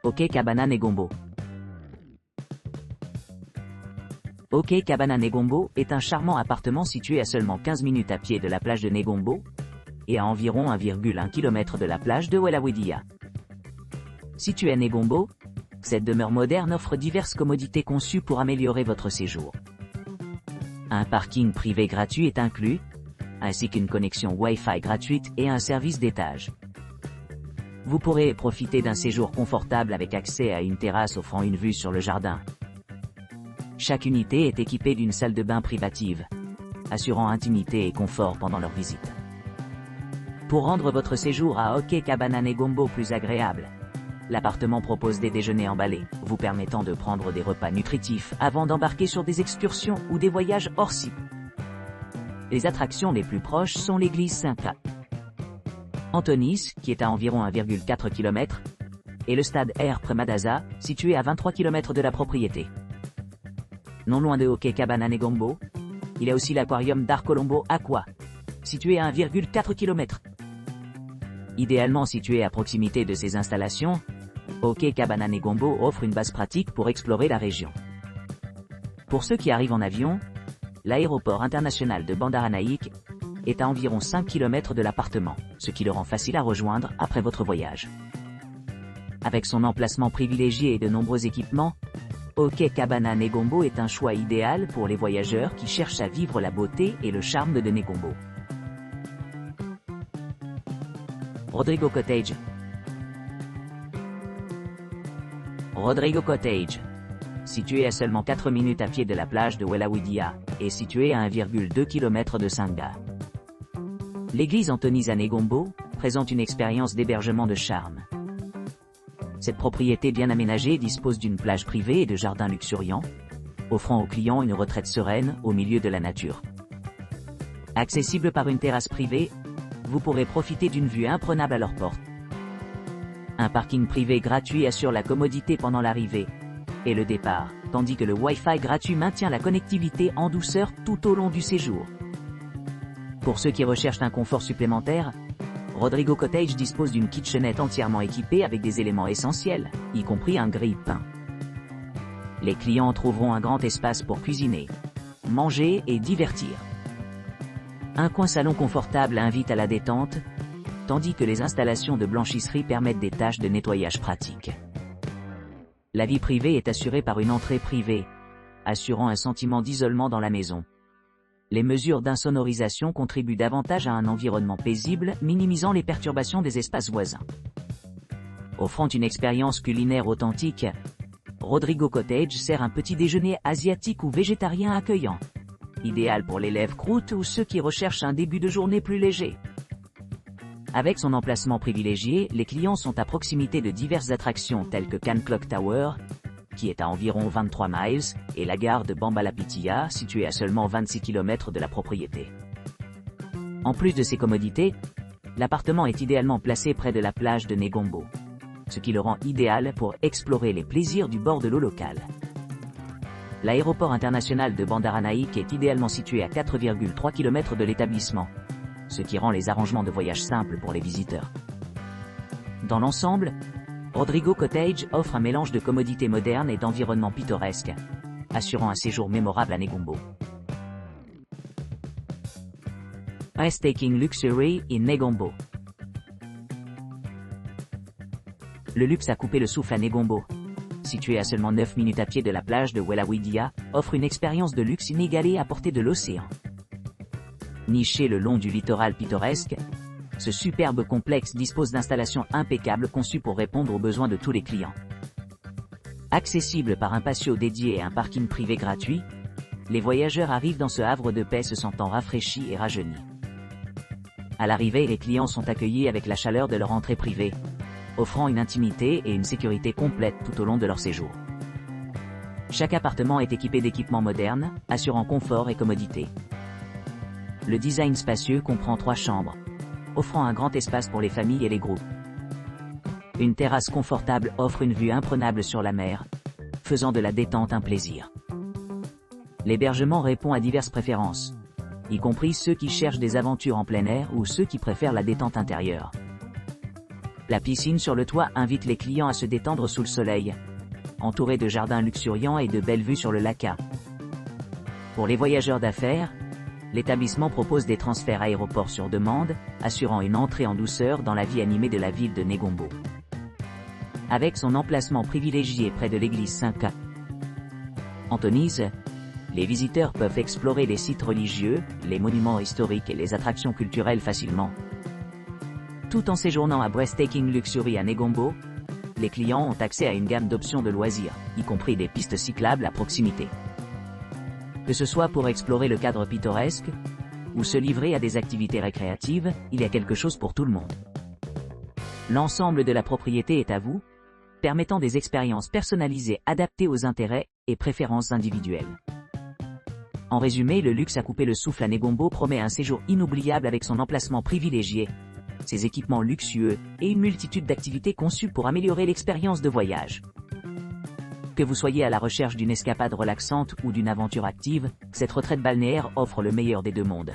OK Cabana Negombo. OK Cabana Negombo est un charmant appartement situé à seulement 15 minutes à pied de la plage de Negombo et à environ 1,1 km de la plage de Welawidia. Situé à Negombo, cette demeure moderne offre diverses commodités conçues pour améliorer votre séjour. Un parking privé gratuit est inclus, ainsi qu'une connexion Wi-Fi gratuite et un service d'étage. Vous pourrez profiter d'un séjour confortable avec accès à une terrasse offrant une vue sur le jardin. Chaque unité est équipée d'une salle de bain privative, assurant intimité et confort pendant leur visite. Pour rendre votre séjour à OK Cabana Negombo plus agréable, l'appartement propose des déjeuners emballés, vous permettant de prendre des repas nutritifs avant d'embarquer sur des excursions ou des voyages hors site. Les attractions les plus proches sont l'église Saint-Ca. Antonis, qui est à environ 1,4 km, et le stade Air Premadasa, situé à 23 km de la propriété. Non loin de OK Cabana Negombo, il y a aussi l'aquarium d'Arcolombo Aqua, situé à 1,4 km. Idéalement situé à proximité de ces installations, OK Cabana Negombo offre une base pratique pour explorer la région. Pour ceux qui arrivent en avion, l'aéroport international de Bandaranaik est à environ 5 km de l'appartement, ce qui le rend facile à rejoindre après votre voyage. Avec son emplacement privilégié et de nombreux équipements, OK Cabana Negombo est un choix idéal pour les voyageurs qui cherchent à vivre la beauté et le charme de Negombo. Rodrigo Cottage. Rodrigo Cottage, situé à seulement 4 minutes à pied de la plage de Welawidia, est situé à 1,2 km de Saint-Ga. L'église Antonis à Negombo présente une expérience d'hébergement de charme. Cette propriété bien aménagée dispose d'une plage privée et de jardins luxuriants, offrant aux clients une retraite sereine au milieu de la nature. Accessible par une terrasse privée, vous pourrez profiter d'une vue imprenable à leur porte. Un parking privé gratuit assure la commodité pendant l'arrivée et le départ, tandis que le Wi-Fi gratuit maintient la connectivité en douceur tout au long du séjour. Pour ceux qui recherchent un confort supplémentaire, Rodrigo Cottage dispose d'une kitchenette entièrement équipée avec des éléments essentiels, y compris un grille-pain. Les clients trouveront un grand espace pour cuisiner, manger et divertir. Un coin salon confortable invite à la détente, tandis que les installations de blanchisserie permettent des tâches de nettoyage pratiques. La vie privée est assurée par une entrée privée, assurant un sentiment d'isolement dans la maison. Les mesures d'insonorisation contribuent davantage à un environnement paisible, minimisant les perturbations des espaces voisins. Offrant une expérience culinaire authentique, Rodrigo Cottage sert un petit déjeuner asiatique ou végétarien accueillant, idéal pour les lèvres croûtes ou ceux qui recherchent un début de journée plus léger. Avec son emplacement privilégié, les clients sont à proximité de diverses attractions telles que Can Clock Tower, qui est à environ 23 miles, et la gare de Bambalapitiya, située à seulement 26 km de la propriété. En plus de ces commodités, l'appartement est idéalement placé près de la plage de Negombo, ce qui le rend idéal pour explorer les plaisirs du bord de l'eau locale. L'aéroport international de Bandaranaik est idéalement situé à 4,3 km de l'établissement, ce qui rend les arrangements de voyage simples pour les visiteurs. Dans l'ensemble, Rodrigo Cottage offre un mélange de commodités modernes et d'environnements pittoresques, assurant un séjour mémorable à Negombo. Breathtaking Luxury in Negombo. Le luxe a coupé le souffle à Negombo. Situé à seulement 9 minutes à pied de la plage de Welawidia, offre une expérience de luxe inégalée à portée de l'océan. Niché le long du littoral pittoresque, ce superbe complexe dispose d'installations impeccables conçues pour répondre aux besoins de tous les clients. Accessible par un patio dédié et un parking privé gratuit, les voyageurs arrivent dans ce havre de paix se sentant rafraîchis et rajeunis. À l'arrivée, les clients sont accueillis avec la chaleur de leur entrée privée, offrant une intimité et une sécurité complète tout au long de leur séjour. Chaque appartement est équipé d'équipements modernes, assurant confort et commodité. Le design spacieux comprend 3 chambres, offrant un grand espace pour les familles et les groupes. Une terrasse confortable offre une vue imprenable sur la mer, faisant de la détente un plaisir. L'hébergement répond à diverses préférences, y compris ceux qui cherchent des aventures en plein air ou ceux qui préfèrent la détente intérieure. La piscine sur le toit invite les clients à se détendre sous le soleil, entouré de jardins luxuriants et de belles vues sur le Laka. Pour les voyageurs d'affaires, l'établissement propose des transferts aéroport sur demande, assurant une entrée en douceur dans la vie animée de la ville de Negombo. Avec son emplacement privilégié près de l'église Saint-Antonise, les visiteurs peuvent explorer les sites religieux, les monuments historiques et les attractions culturelles facilement. Tout en séjournant à Breathtaking Luxury à Negombo, les clients ont accès à une gamme d'options de loisirs, y compris des pistes cyclables à proximité. Que ce soit pour explorer le cadre pittoresque, ou se livrer à des activités récréatives, il y a quelque chose pour tout le monde. L'ensemble de la propriété est à vous, permettant des expériences personnalisées adaptées aux intérêts et préférences individuelles. En résumé, le luxe à couper le souffle à Negombo promet un séjour inoubliable avec son emplacement privilégié, ses équipements luxueux et une multitude d'activités conçues pour améliorer l'expérience de voyage. Que vous soyez à la recherche d'une escapade relaxante ou d'une aventure active, cette retraite balnéaire offre le meilleur des deux mondes.